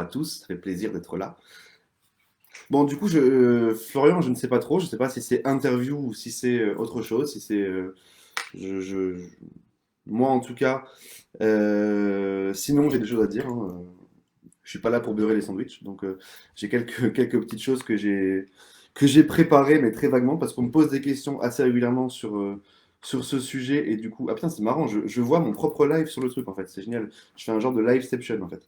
à tous, ça fait plaisir d'être là. Bon, du coup, Florian, je ne sais pas trop, je ne sais pas si c'est interview ou si c'est autre chose, si c'est... moi, en tout cas, sinon, j'ai des choses à dire, hein. Je suis pas là pour beurrer les sandwichs, donc j'ai quelques petites choses que j'ai préparées, mais très vaguement, parce qu'on me pose des questions assez régulièrement sur ce sujet, et du coup, ah putain, c'est marrant, je vois mon propre live sur le truc, en fait, c'est génial. Je fais un genre de liveception, en fait.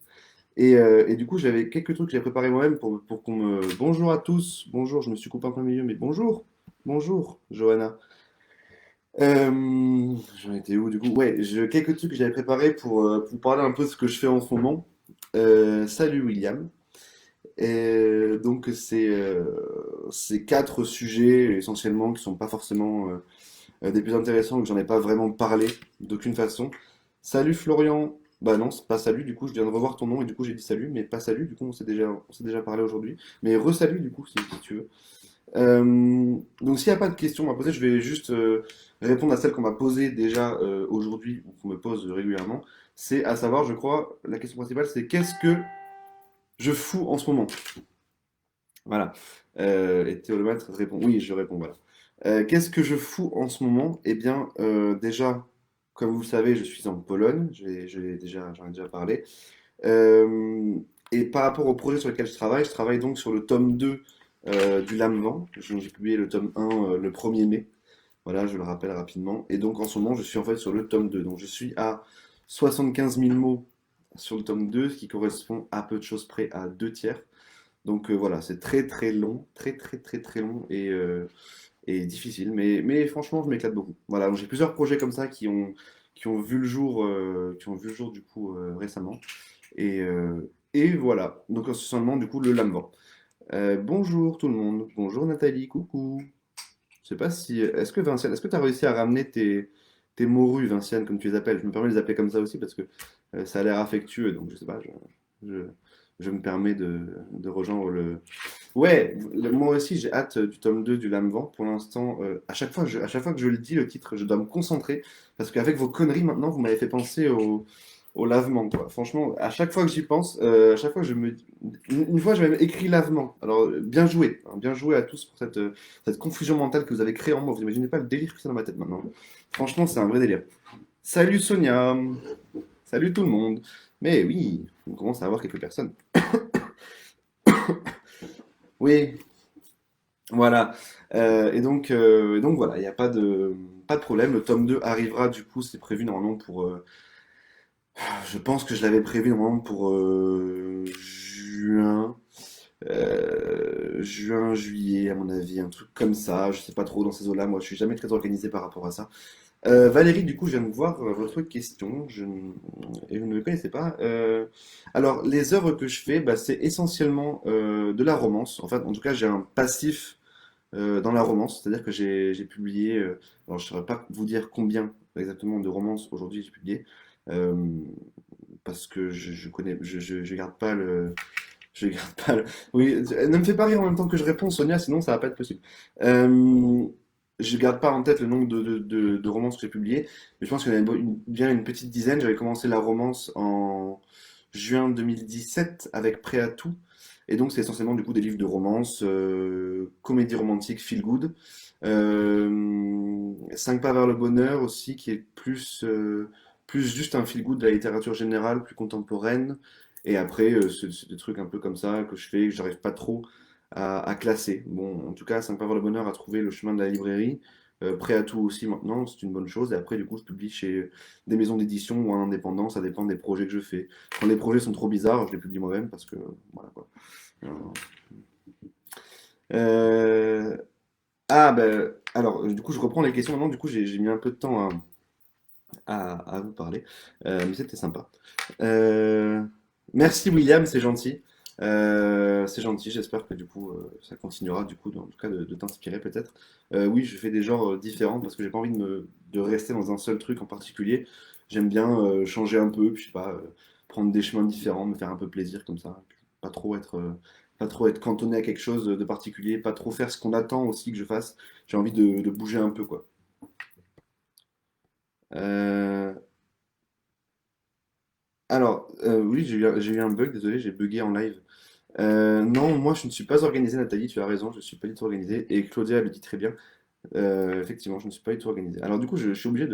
Et du coup, j'avais quelques trucs que j'ai préparés moi-même pour qu'on me... Bonjour à tous, bonjour, je me suis coupé en plein milieu, mais bonjour, bonjour, Johanna. J'en étais où du coup? Ouais, quelques trucs que j'avais préparés pour parler un peu de ce que je fais en ce moment. Salut William. Donc c'est quatre sujets essentiellement qui sont pas forcément des plus intéressants, que j'en ai pas vraiment parlé d'aucune façon. Salut Florian. Bah non, c'est pas salut, du coup je viens de revoir ton nom et du coup j'ai dit salut, mais pas salut, du coup on s'est déjà parlé aujourd'hui. Mais re-salut du coup si tu veux. Donc s'il n'y a pas de questions à poser, je vais juste répondre à celle qu'on m'a posée déjà aujourd'hui, ou qu'on me pose régulièrement. C'est à savoir, je crois, la question principale, c'est qu'est-ce que je fous en ce moment? Voilà. Et Théolomètre répond, oui, je réponds, voilà. Qu'est-ce que je fous en ce moment? Eh bien, déjà, comme vous le savez, je suis en Pologne, j'en ai déjà parlé. Euh, et par rapport au projet sur lequel je travaille donc sur le tome 2 du Lame-Vent. J'ai publié le tome 1 le 1er mai. Voilà, je le rappelle rapidement. Et donc en ce moment, je suis en fait sur le tome 2. Donc je suis à 75 000 mots sur le tome 2, ce qui correspond à peu de choses près à 2 tiers. Donc voilà, c'est très très long, très très très très long et difficile. Mais franchement, je m'éclate beaucoup. Voilà, donc j'ai plusieurs projets comme ça qui ont vu le jour, du coup récemment. Et voilà, donc essentiellement du coup le Lame-Vent. Bonjour tout le monde, bonjour Nathalie, coucou. Je sais pas si. Est-ce que Vinciane, est-ce que tu as réussi à ramener tes morues, Vinciane, comme tu les appelles? Je me permets de les appeler comme ça aussi parce que ça a l'air affectueux, donc je sais pas, je, je me permets de rejoindre le. Ouais, moi aussi j'ai hâte du tome 2 du Lame-Vent. Pour l'instant, à chaque fois que je le dis, le titre, je dois me concentrer parce qu'avec vos conneries maintenant, vous m'avez fait penser au lavement, quoi. Franchement, à chaque fois que j'y pense, à chaque fois que je me. Une fois, j'ai même écrit lavement. Alors, bien joué, hein, bien joué à tous pour cette confusion mentale que vous avez créée en moi. Vous imaginez pas le délire que c'est dans ma tête maintenant. Franchement, c'est un vrai délire. Salut Sonia, salut tout le monde. Mais oui, on commence à avoir quelques personnes. Oui, voilà. Et donc voilà, il n'y a pas de problème. Le tome 2 arrivera, du coup, c'est prévu normalement pour. Je pense que je l'avais prévu normalement pour juin. Juin, juillet, à mon avis, un truc comme ça. Je sais pas trop dans ces eaux-là. Moi, je suis jamais très organisé par rapport à ça. Valérie, du coup, je viens de voir votre question. Et vous ne me connaissez pas. Alors, les œuvres que je fais, bah, c'est essentiellement de la romance. En fait, en tout cas, j'ai un passif dans la romance. C'est-à-dire que j'ai publié. Alors, je ne saurais pas vous dire combien exactement de romances aujourd'hui j'ai publié. euh, Parce que je connais, je garde pas le, je garde pas le... Oui, ne me fais pas rire en même temps que je réponds, Sonia, sinon ça va pas être possible. Je garde pas en tête le nombre de romances que j'ai publiées, mais je pense qu'il y en avait bien une petite dizaine. J'avais commencé la romance en juin 2017 avec Prêt à tout. Et donc c'est essentiellement du coup des livres de romance, comédie romantique, feel good. 5 pas vers le bonheur aussi, qui est plus juste un feel good de la littérature générale, plus contemporaine. Et après, c'est des trucs un peu comme ça que je fais, que j'arrive pas trop à classer. Bon, en tout cas, 5 pas vers le bonheur a trouvé le chemin de la librairie. Prêt à tout aussi maintenant, c'est une bonne chose. Et après, du coup, je publie chez des maisons d'édition ou en indépendant, ça dépend des projets que je fais. Quand les projets sont trop bizarres, je les publie moi-même parce que voilà quoi. Euh, euh, ah, ben, alors, du coup, je reprends les questions maintenant. Du coup, j'ai mis un peu de temps à vous parler, mais c'était sympa. Euh, Merci William, c'est gentil. C'est gentil, j'espère que du coup ça continuera du coup en tout cas de t'inspirer peut-être. Oui, je fais des genres différents parce que j'ai pas envie de rester dans un seul truc en particulier. J'aime bien changer un peu, puis je sais pas, prendre des chemins différents, me faire un peu plaisir comme ça. Pas trop être cantonné à quelque chose de particulier, pas trop faire ce qu'on attend aussi que je fasse. J'ai envie de bouger un peu quoi. Euh, Alors, Oui, j'ai eu un bug, désolé, j'ai bugué en live. Non, moi je ne suis pas organisé, Nathalie, tu as raison, je ne suis pas du tout organisé. Et Claudia le dit très bien. Effectivement, je ne suis pas du tout organisé. Alors du coup, je suis obligé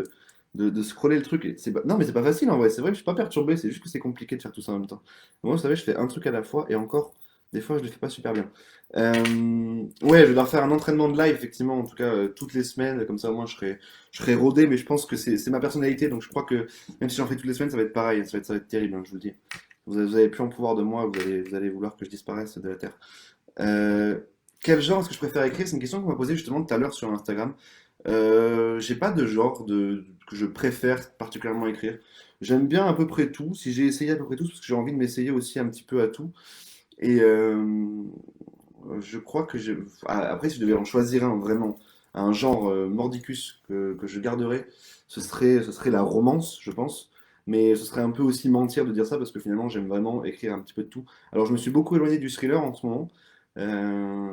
de scroller le truc. Non, mais c'est pas facile en vrai. C'est vrai que je suis pas perturbé. C'est juste que c'est compliqué de faire tout ça en même temps. Moi, vous savez, je fais un truc à la fois et encore, des fois, je le fais pas super bien. Ouais, je dois faire un entraînement de live, effectivement, en tout cas, toutes les semaines. Comme ça, au moins, je serai rodé. Mais je pense que c'est ma personnalité. Donc je crois que même si j'en fais toutes les semaines, ça va être pareil. Ça va être terrible, hein, je vous le dis. Vous avez plus en pouvoir de moi. Vous allez vouloir que je disparaisse de la Terre. Euh, Quel genre est-ce que je préfère écrire? C'est une question qu'on m'a posée justement tout à l'heure sur Instagram. J'ai pas de genre que je préfère particulièrement écrire. J'aime bien à peu près tout. Si j'ai essayé à peu près tout, c'est parce que j'ai envie de m'essayer aussi un petit peu à tout. Et je crois que après, si je devais en choisir un vraiment, un genre mordicus que je garderais, ce serait la romance, je pense. Mais ce serait un peu aussi mentir de dire ça parce que finalement, j'aime vraiment écrire un petit peu de tout. Alors, je me suis beaucoup éloigné du thriller en ce moment. Euh,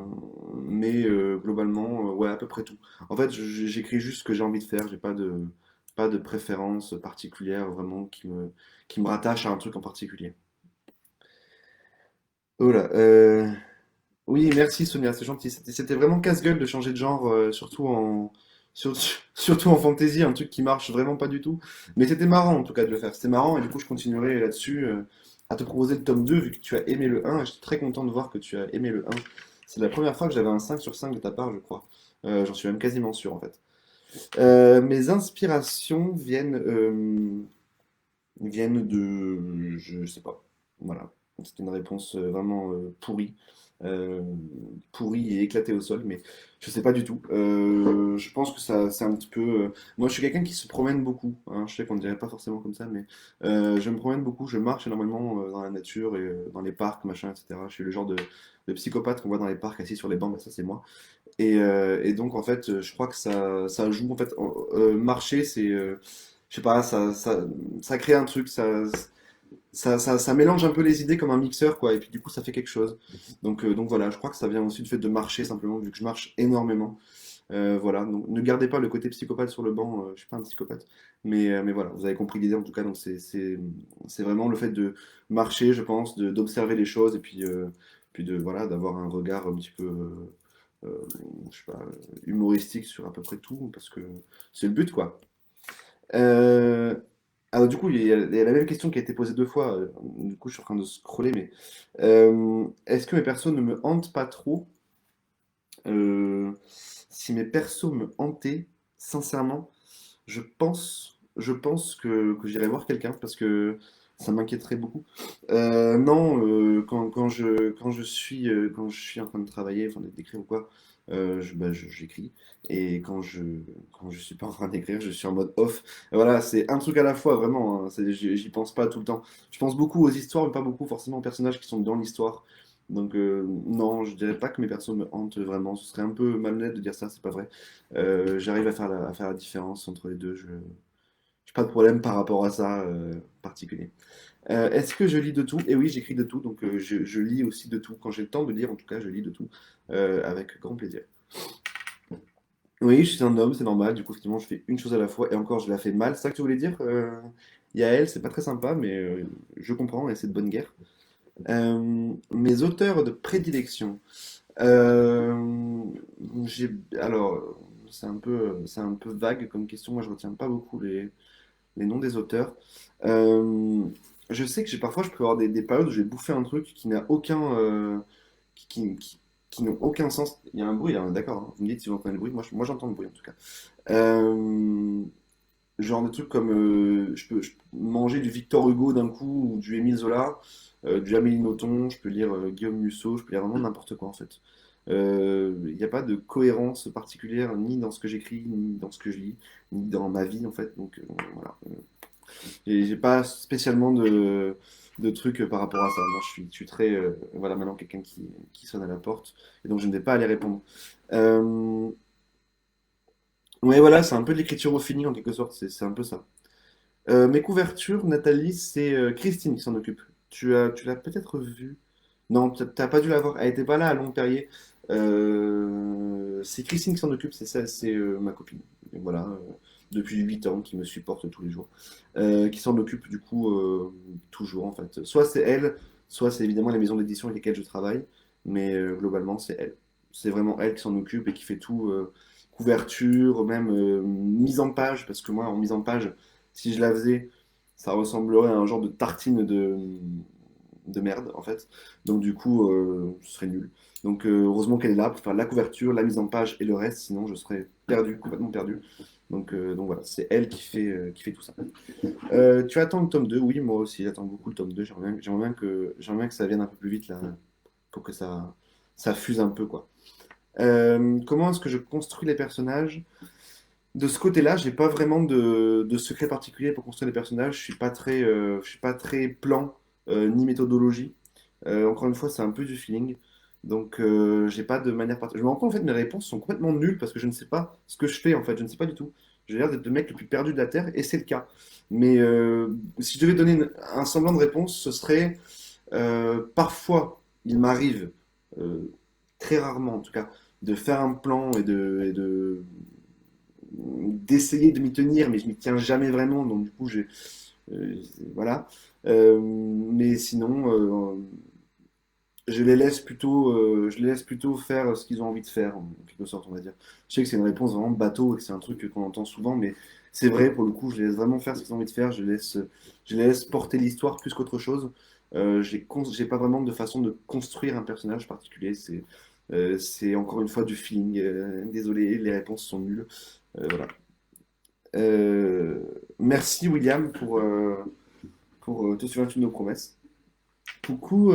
mais globalement, ouais, à peu près tout. En fait, j'écris juste ce que j'ai envie de faire. J'ai pas de préférence particulière vraiment qui me rattache à un truc en particulier. Oh là, oui, merci Sonia, c'est gentil. C'était vraiment casse-gueule de changer de genre, sur- surtout en fantasy, un truc qui marche vraiment pas du tout. Mais c'était marrant en tout cas de le faire. C'était marrant et du coup je continuerai là-dessus à te proposer le tome 2 vu que tu as aimé le 1. Et j'étais très content de voir que tu as aimé le 1. C'est la première fois que j'avais un 5 sur 5 de ta part, je crois. J'en suis même quasiment sûr en fait. Mes inspirations viennent de... Je sais pas. Voilà. C'était une réponse vraiment pourrie. Euh, Pourrie et éclatée au sol, mais je sais pas du tout. Je pense que ça, c'est un petit peu... Moi, je suis quelqu'un qui se promène beaucoup, hein. Je sais qu'on ne dirait pas forcément comme ça, mais je me promène beaucoup. Je marche énormément dans la nature et dans les parcs, machin, etc. Je suis le genre de psychopathe qu'on voit dans les parcs assis sur les bancs, bah, ça c'est moi. Et donc, en fait, je crois que ça joue. En fait, marcher, je sais pas, ça crée un truc, ça mélange un peu les idées comme un mixeur, quoi. Et puis, du coup, ça fait quelque chose. Donc voilà, je crois que ça vient aussi du fait de marcher, simplement, vu que je marche énormément. Voilà, donc ne gardez pas le côté psychopathe sur le banc, je suis pas un psychopathe. Mais voilà, vous avez compris l'idée en tout cas. Donc, c'est vraiment le fait de marcher, je pense, d'observer les choses et puis voilà, d'avoir un regard un petit peu. Je sais pas, humoristique sur à peu près tout, parce que c'est le but, quoi. Euh, alors, du coup, il y a la même question qui a été posée deux fois. Du coup, je suis en train de scroller, mais est-ce que mes persos ne me hantent pas trop? Euh, Si mes persos me hantaient, sincèrement, je pense que j'irai voir quelqu'un parce que ça m'inquiéterait beaucoup. Non, quand je suis en train de travailler, enfin d'écrire ou quoi, j'écris. Et quand je suis pas en train d'écrire, je suis en mode off. Voilà, c'est un truc à la fois, vraiment, hein. J'y pense pas tout le temps. Je pense beaucoup aux histoires, mais pas beaucoup forcément aux personnages qui sont dans l'histoire. Donc non, je dirais pas que mes persos me hantent vraiment. Ce serait un peu malhonnête de dire ça, c'est pas vrai. J'arrive à faire la différence entre les deux. J'ai pas de problème par rapport à ça particulier. Est-ce que je lis de tout? Et oui, j'écris de tout, donc je lis aussi de tout. Quand j'ai le temps de lire, en tout cas, je lis de tout avec grand plaisir. Oui, je suis un homme, c'est normal. Du coup, effectivement, je fais une chose à la fois et encore, je la fais mal. C'est ça que tu voulais dire, Yael? C'est pas très sympa, mais je comprends et c'est de bonne guerre. Mes auteurs de prédilection. Euh, alors, c'est un peu vague comme question. Moi, je retiens pas beaucoup les noms des auteurs. Euh, je sais que parfois, je peux avoir des périodes où je vais bouffer un truc qui n'a aucun, qui, qui, qui- qui n'ont aucun sens. Il y a un bruit là, d'accord, hein. Vous me dites si vous entendez le bruit. Moi, j'entends le bruit en tout cas. Euh, Genre des trucs comme je peux manger du Victor Hugo d'un coup ou du Émile Zola, du Amélie Nothomb, je peux lire Guillaume Musso, je peux lire vraiment n'importe quoi en fait. Il n'y a pas de cohérence particulière ni dans ce que j'écris, ni dans ce que je lis, ni dans ma vie en fait. Donc voilà. J'ai pas spécialement de trucs par rapport à ça. Moi je suis très. Voilà, maintenant quelqu'un qui sonne à la porte et donc je ne vais pas aller répondre. Euh, ouais, voilà, c'est un peu de l'écriture au feeling en quelque sorte, c'est un peu ça. Mes couvertures, Nathalie, c'est Christine qui s'en occupe. Tu l'as peut-être vue. Non, t'as pas dû la voir. Elle était pas là à Longperrier. C'est Christine qui s'en occupe, c'est ça, c'est ma copine. Et voilà. depuis 8 ans, qui me supporte tous les jours, qui s'en occupe du coup toujours en fait. Soit c'est elle, soit c'est évidemment les maisons d'édition avec lesquelles je travaille, mais globalement c'est elle. C'est vraiment elle qui s'en occupe et qui fait tout, couverture, même mise en page, parce que moi en mise en page, si je la faisais, ça ressemblerait à un genre de tartine de merde en fait. Donc du coup, ce serait nul. Donc heureusement qu'elle est là pour faire la couverture, la mise en page et le reste, sinon je serais perdu, complètement perdu. Donc voilà, c'est elle qui fait tout ça. Tu attends le tome 2? Oui, moi aussi, j'attends beaucoup le tome 2. J'aimerais bien que ça vienne un peu plus vite là, pour que ça fuse un peu quoi. Comment est-ce que je construis les personnages? De ce côté-là, j'ai pas vraiment de secret particulier pour construire les personnages. Je suis pas très plan ni méthodologie. Encore une fois, c'est un peu du feeling. Donc, j'ai pas de manière particulière. Je me rends compte en fait, mes réponses sont complètement nulles parce que je ne sais pas ce que je fais en fait. Je ne sais pas du tout. J'ai l'air d'être le mec le plus perdu de la Terre et c'est le cas. Mais si je devais donner un semblant de réponse, ce serait parfois, il m'arrive, euh, très rarement en tout cas, de faire un plan d'essayer de m'y tenir, mais je m'y tiens jamais vraiment, donc du coup, euh, voilà. Mais sinon, je les laisse plutôt faire ce qu'ils ont envie de faire, en quelque sorte, on va dire. Je sais que c'est une réponse vraiment bateau et que c'est un truc qu'on entend souvent, mais c'est vrai, pour le coup, je les laisse vraiment faire ce qu'ils ont envie de faire, je les laisse porter l'histoire plus qu'autre chose. J'ai pas vraiment de façon de construire un personnage particulier, c'est encore une fois du feeling. Désolé, les réponses sont nulles. Voilà. Euh, Merci William pour te souvenir de nos promesses. Coucou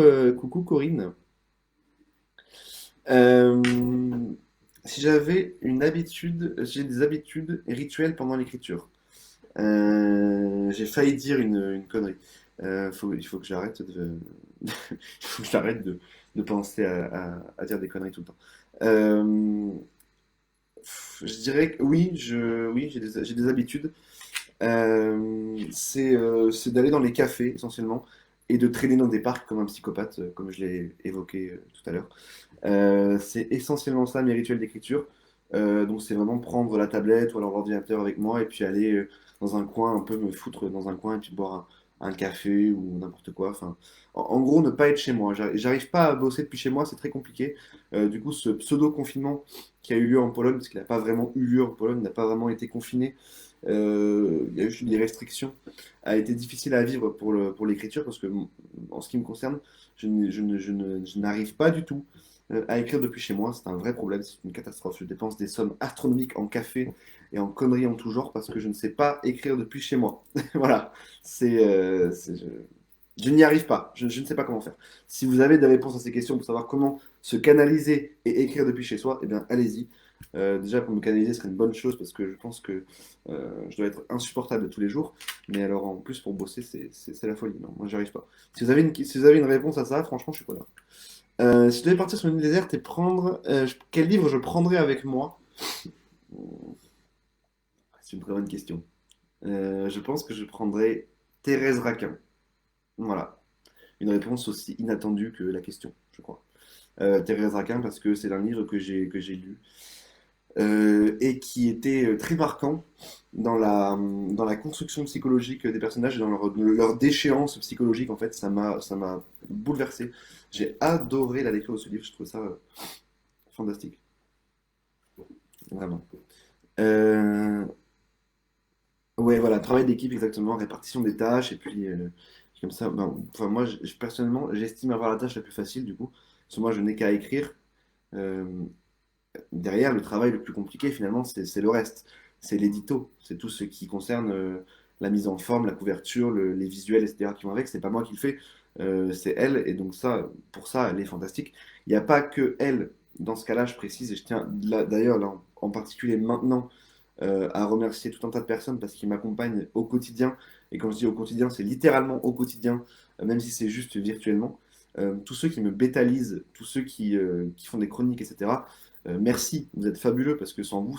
Corinne. Euh, Si j'avais une habitude, j'ai des habitudes rituelles pendant l'écriture. J'ai failli dire une connerie. Il faut que j'arrête il faut que j'arrête de penser à dire des conneries tout le temps. Euh, je dirais que oui, j'ai des habitudes. C'est d'aller dans les cafés essentiellement et de traîner dans des parcs comme un psychopathe, comme je l'ai évoqué tout à l'heure. C'est essentiellement ça mes rituels d'écriture. Donc c'est vraiment prendre la tablette ou alors l'ordinateur avec moi et puis aller dans un coin, un peu me foutre dans un coin et puis boire un café ou n'importe quoi. Enfin, en gros, ne pas être chez moi. J'arrive pas à bosser depuis chez moi, c'est très compliqué. Du coup, ce pseudo-confinement qui a eu lieu en Pologne, parce qu'il n'a pas vraiment eu lieu en Pologne, n'a pas vraiment été confiné, il y a eu des restrictions, a été difficile à vivre pour l'écriture parce que, en ce qui me concerne, je n'arrive pas du tout à écrire depuis chez moi. C'est un vrai problème, c'est une catastrophe. Je dépense des sommes astronomiques en café et en conneries en tout genre parce que je ne sais pas écrire depuis chez moi. Voilà, je n'y arrive pas, je ne sais pas comment faire. Si vous avez des réponses à ces questions pour savoir comment se canaliser et écrire depuis chez soi, eh bien allez-y. Déjà pour me canaliser, ce serait une bonne chose parce que je pense que je dois être insupportable tous les jours. Mais alors en plus pour bosser, c'est la folie. Non, moi j'y arrive pas. Si vous avez une réponse à ça, franchement, je suis pas là. Si je devais partir sur une île déserte et prendre. Quel livre je prendrais avec moi? C'est une très bonne question. Je pense que je prendrais Thérèse Raquin. Voilà. Une réponse aussi inattendue que la question, je crois. Thérèse Raquin, parce que c'est un livre que j'ai lu et qui était très marquant dans la construction psychologique des personnages et dans leur déchéance psychologique. En fait, ça m'a bouleversé. J'ai adoré la lecture de ce livre, je trouve ça fantastique, vraiment. Euh, ouais, voilà, travail d'équipe exactement, répartition des tâches, et puis comme ça, ben, enfin, moi, personnellement, j'estime avoir la tâche la plus facile, du coup, parce que moi, je n'ai qu'à écrire. Euh, Derrière, le travail le plus compliqué, finalement, c'est le reste. C'est l'édito. C'est tout ce qui concerne la mise en forme, la couverture, les visuels, etc. qui vont avec. C'est pas moi qui le fais, c'est elle. Et donc ça, pour ça, elle est fantastique. Il n'y a pas que elle. Dans ce cas-là, je précise, et je tiens d'ailleurs là, en particulier maintenant à remercier tout un tas de personnes parce qu'ils m'accompagnent au quotidien. Et quand je dis au quotidien, c'est littéralement au quotidien, même si c'est juste virtuellement. Tous ceux qui me bétalisent, tous ceux qui font des chroniques, etc. Merci, vous êtes fabuleux parce que sans vous,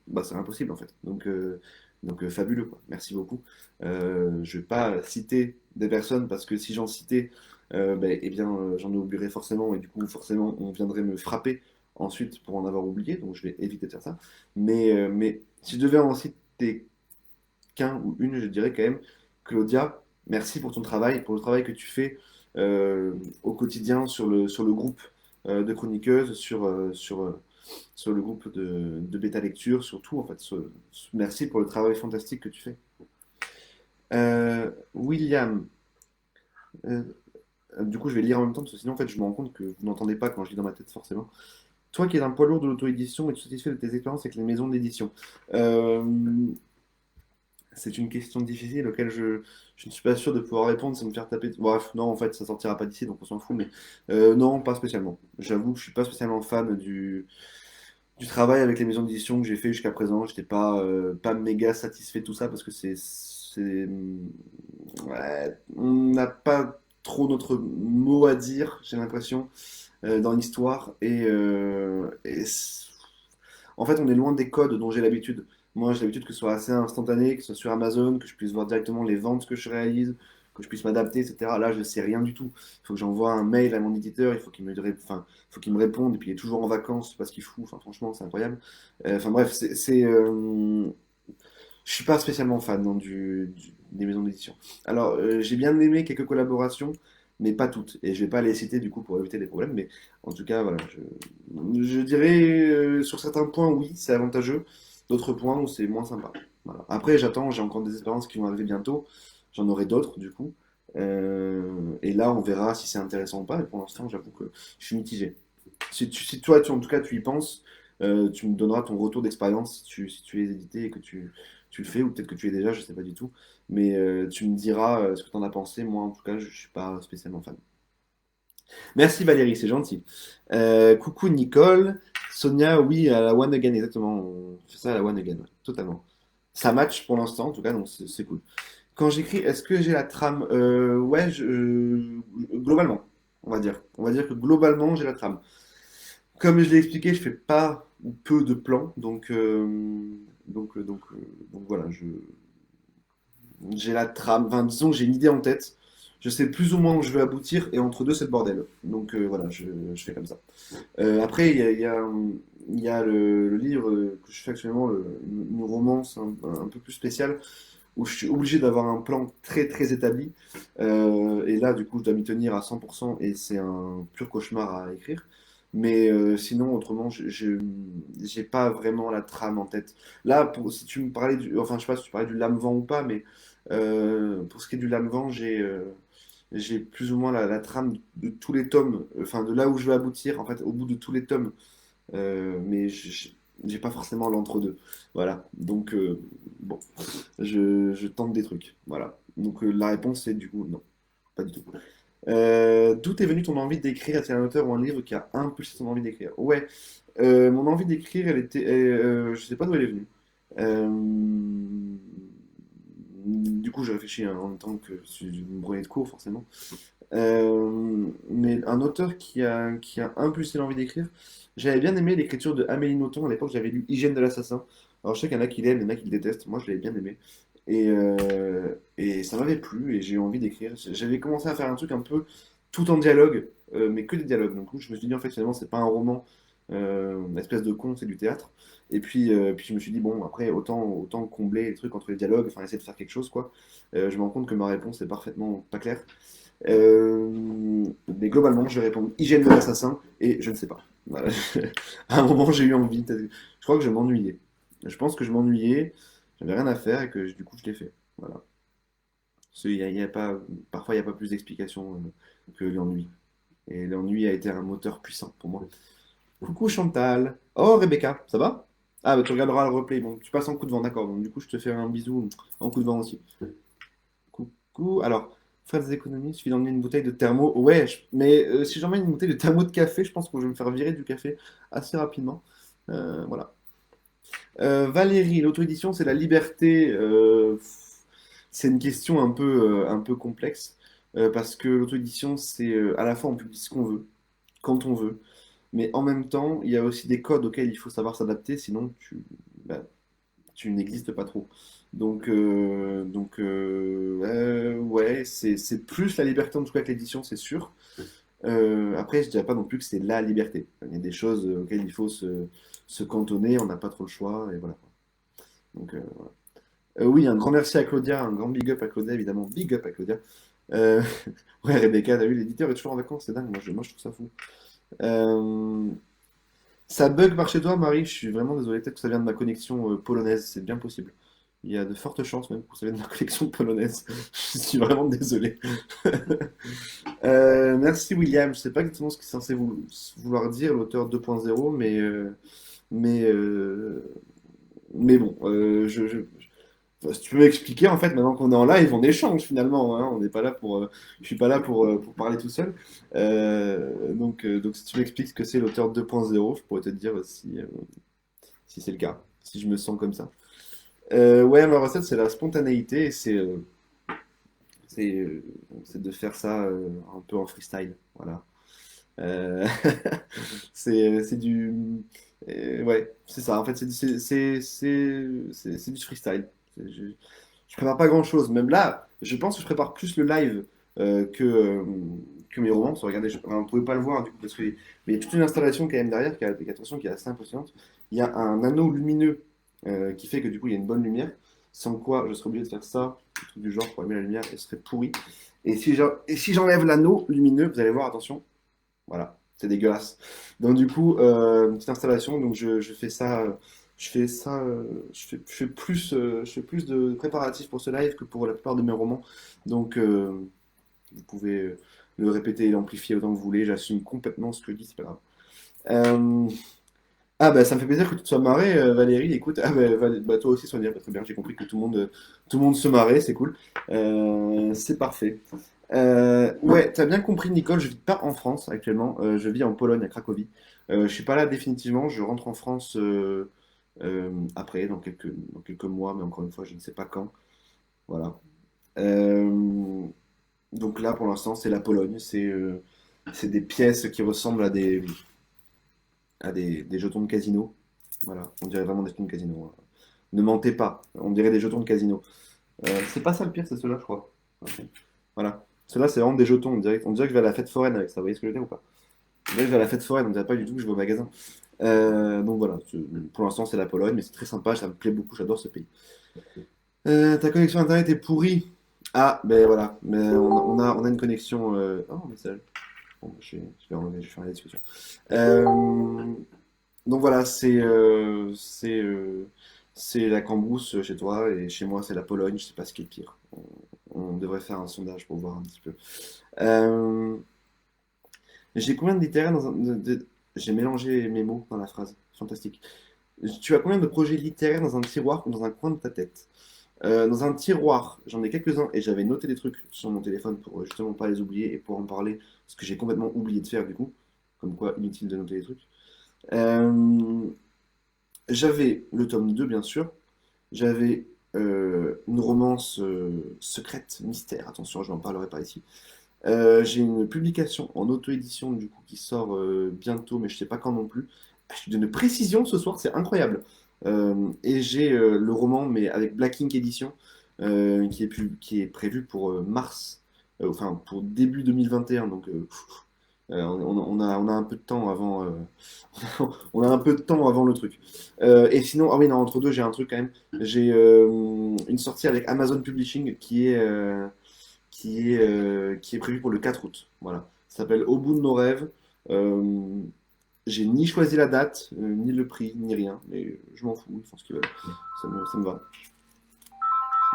bah, c'est impossible en fait. Donc fabuleux quoi. Merci beaucoup. Je vais pas citer des personnes parce que si j'en citais, ben, eh bien j'en oublierais forcément et du coup forcément on viendrait me frapper ensuite pour en avoir oublié, donc je vais éviter de faire ça. Mais si je devais en citer qu'un ou une, je dirais quand même, Claudia, merci pour ton travail, pour le travail que tu fais euh, au quotidien sur le groupe de chroniqueuses, sur le groupe de bêta lecture, surtout en fait. Merci pour le travail fantastique que tu fais. William, euh, du coup je vais lire en même temps parce que sinon en fait je me rends compte que vous n'entendez pas quand je lis dans ma tête forcément. Toi qui es un poids lourd de l'auto-édition, es-tu satisfait de tes expériences avec les maisons d'édition? Euh, c'est une question difficile auquel je ne suis pas sûr de pouvoir répondre sans me faire taper. Bref, non, en fait, ça sortira pas d'ici, donc on s'en fout. Mais non, pas spécialement. J'avoue que je suis pas spécialement fan du travail avec les maisons d'édition que j'ai fait jusqu'à présent. J'étais pas méga satisfait de tout ça parce que ouais, on n'a pas trop notre mot à dire, j'ai l'impression, dans l'histoire. En fait, on est loin des codes dont j'ai l'habitude. Moi, j'ai l'habitude que ce soit assez instantané, que ce soit sur Amazon, que je puisse voir directement les ventes que je réalise, que je puisse m'adapter, etc. Là, je ne sais rien du tout. Il faut que j'envoie un mail à mon éditeur, il faut enfin, il faut qu'il me réponde, et puis il est toujours en vacances, je sais pas ce qu'il fout. Enfin, franchement, c'est incroyable. Enfin bref, je suis pas spécialement fan non, des maisons d'édition. Alors, j'ai bien aimé quelques collaborations, mais pas toutes. Et je vais pas les citer du coup pour éviter les problèmes. Mais en tout cas, voilà, je dirais sur certains points, oui, c'est avantageux. D'autres points où c'est moins sympa. Voilà. Après, j'attends, j'ai encore des expériences qui vont arriver bientôt. J'en aurai d'autres du coup. Et là, on verra si c'est intéressant ou pas. Mais pour l'instant, j'avoue que je suis mitigé. Si toi, en tout cas, tu y penses, tu me donneras ton retour d'expérience si tu es édité et que tu le fais, ou peut-être que tu es déjà, je sais pas du tout. Mais tu me diras ce que tu en as pensé. Moi, en tout cas, je suis pas spécialement fan. Merci Valérie, c'est gentil. Coucou Nicole. Sonia, oui, à la One Again, exactement. On fait ça à la One Again, ouais, totalement. Ça match pour l'instant, en tout cas, donc c'est cool. Quand j'écris, est-ce que j'ai la trame? Ouais, globalement, on va dire. On va dire que globalement, j'ai la trame. Comme je l'ai expliqué, je fais pas ou peu de plans, donc voilà, j'ai la trame. Enfin, disons que j'ai une idée en tête. Je sais plus ou moins où je veux aboutir, et entre deux, c'est le bordel. Donc voilà, je fais comme ça. Après, il y a le livre que je fais actuellement, une romance un peu plus spéciale, où je suis obligé d'avoir un plan très très établi. Et là, du coup, je dois m'y tenir à 100% et c'est un pur cauchemar à écrire. Mais sinon, autrement, j'ai pas vraiment la trame en tête. Là, si tu me parlais enfin, je sais pas si tu parlais du lame-vent ou pas, mais pour ce qui est du lame-vent, j'ai plus ou moins la trame de tous les tomes, enfin de là où je veux aboutir, en fait, au bout de tous les tomes. Mais j'ai pas forcément l'entre-deux. Voilà. Donc, bon, je tente des trucs. Voilà. Donc, la réponse c'est du coup non, pas du tout. D'où est venue ton envie d'écrire? Est-il un auteur ou un livre qui a impulsé ton envie d'écrire? Ouais, mon envie d'écrire, je sais pas d'où elle est venue. Euh, du coup, je réfléchis hein, en même temps que je me prenais de cours, forcément. Mais un auteur qui a impulsé l'envie d'écrire, j'avais bien aimé l'écriture de Amélie Nothomb. À l'époque, j'avais lu Hygiène de l'assassin. Alors, je sais qu'il y en a qui l'aiment, il y en a qui le détestent. Moi, je l'avais bien aimé. Et ça m'avait plu et j'ai eu envie d'écrire. J'avais commencé à faire un truc un peu tout en dialogue, mais que des dialogues. Donc, je me suis dit, en fait, finalement, c'est pas un roman, une espèce de conte, c'est du théâtre. Puis je me suis dit, bon, après, autant combler les trucs entre les dialogues, enfin, essayer de faire quelque chose, quoi. Je me rends compte que ma réponse est parfaitement pas claire. Mais globalement, je vais répondre hygiène de l'assassin et je ne sais pas. Voilà. À un moment, j'ai eu envie. Je crois que je m'ennuyais. Je pense que je m'ennuyais, j'avais rien à faire et que du coup, je l'ai fait. Voilà. Il y a pas, parfois, il n'y a pas plus d'explication que l'ennui. Et l'ennui a été un moteur puissant pour moi. Coucou Chantal. Oh Rebecca, ça va? Ah, bah tu regarderas le replay. Bon, tu passes en coup de vent, d'accord. Donc, du coup, je te fais un bisou en coup de vent aussi. Coucou. Alors, faire des économies, il suffit d'emmener une bouteille de thermo. Ouais, mais si j'emmène une bouteille de thermo de café, je pense que je vais me faire virer du café assez rapidement. Voilà. Valérie, l'auto-édition, c'est la liberté. C'est une question un peu complexe. Parce que l'auto-édition, c'est à la fois on publie ce qu'on veut, quand on veut. Mais en même temps, il y a aussi des codes auxquels il faut savoir s'adapter, sinon bah, tu n'existes pas trop. Ouais, c'est plus la liberté en tout cas que l'édition, c'est sûr. Après, je dirais pas non plus que c'est la liberté. Il y a des choses auxquelles il faut se cantonner, on n'a pas trop le choix, et voilà. Donc, oui, un grand merci à Claudia, un grand big up à Claudia, évidemment. Big up à Claudia. Euh, ouais, Rebecca, t'as vu, l'éditeur est toujours en vacances, c'est dingue, moi je trouve ça fou. Euh, Ça bug par chez toi, Marie, je suis vraiment désolé, peut-être que ça vient de ma connexion polonaise, c'est bien possible. Il y a de fortes chances même que ça vienne de ma connexion polonaise. Je suis vraiment désolé. Merci William, je sais pas exactement ce qu'il est censé vouloir dire, l'auteur 2.0, mais, euh, mais bon, enfin, si tu peux m'expliquer, en fait, maintenant qu'on est en live, on échange finalement, hein, on n'est pas là je suis pas là pour parler tout seul. Donc si tu m'expliques ce que c'est l'auteur 2.0, je pourrais te dire si c'est le cas, si je me sens comme ça. Ouais, ma recette, c'est la spontanéité et c'est, euh, c'est de faire ça un peu en freestyle. Voilà. Euh, c'est du. Ouais, c'est ça. En fait, c'est du freestyle. Je prépare pas grand-chose. Même là, je pense que je prépare plus le live que mes romans. Regardez, enfin, vous pouvez pas le voir du coup, parce que mais il y a toute une installation quand même derrière attention, qui est assez impressionnante. Il y a un anneau lumineux qui fait que du coup, il y a une bonne lumière. Sans quoi, je serais obligé de faire ça, un truc du genre pour allumer la lumière, et ce serait pourri. Et si j'enlève l'anneau lumineux, vous allez voir, attention, voilà, c'est dégueulasse. Donc du coup, une petite installation, donc je fais ça, je fais plus de préparatifs pour ce live que pour la plupart de mes romans. Donc vous pouvez le répéter et l'amplifier autant que vous voulez, j'assume complètement ce que je dis, c'est pas grave. Euh, ah bah ça me fait plaisir que tu te sois marré, Valérie. Écoute, ah bah, bah, toi aussi Sonia, bah, très bien. J'ai compris que tout le monde se marrait, c'est cool. C'est parfait. Ouais, t'as bien compris, Nicole. Je vis pas en France actuellement. Je vis en Pologne, à Cracovie. Je suis pas là définitivement. Je rentre en France après, dans quelques mois, mais encore une fois, je ne sais pas quand. Voilà. Euh, donc là, pour l'instant, c'est la Pologne. C'est des pièces qui ressemblent des jetons de casino. Voilà, on dirait vraiment des jetons de casino, hein. Ne mentez pas, on dirait des jetons de casino. C'est pas ça le pire, c'est ceux-là, je crois. Ok. Voilà. Ceux-là, c'est vraiment des jetons. On dirait que je vais à la fête foraine avec ça. Vous voyez ce que je veux dire ou pas? On dirait que je vais à la fête foraine, on dirait pas du tout que je vais au magasin. Donc voilà, pour l'instant, c'est la Pologne, mais c'est très sympa, ça me plaît beaucoup, j'adore ce pays. Ta connexion internet est pourrie. Ah, ben voilà, mais on a une connexion. Oh, un message. Bon, je vais enlever, je vais faire la discussion. Euh, donc voilà, c'est la Cambrousse chez toi et chez moi c'est la Pologne, je sais pas ce qui est pire. On devrait faire un sondage pour voir un petit peu. Euh, j'ai combien de littéraires J'ai mélangé mes mots dans la phrase. Fantastique. Tu as combien de projets littéraires dans un tiroir ou dans un coin de ta tête? Dans un tiroir, j'en ai quelques-uns et j'avais noté des trucs sur mon téléphone pour justement pas les oublier et pour en parler, ce que j'ai complètement oublié de faire du coup. Comme quoi, inutile de noter des trucs. Euh, J'avais le tome 2 bien sûr. J'avais une romance secrète, mystère. Attention, je n'en parlerai pas ici. J'ai une publication en auto-édition du coup qui sort bientôt, mais je sais pas quand non plus. Ah, je te donne une précision ce soir, c'est incroyable. Et j'ai le roman, mais avec Black Ink Edition, qui est prévu pour mars, enfin pour début 2021. Donc on a un peu de temps avant, on a un peu de temps avant le truc. Et sinon, ah oui, non, entre deux, j'ai un truc quand même. J'ai une sortie avec Amazon Publishing qui est prévu pour le 4 août. Voilà. Ça s'appelle Au bout de nos rêves. Euh, j'ai ni choisi la date, ni le prix, ni rien, mais je m'en fous, ils font ce qu'ils veulent. Ça me va.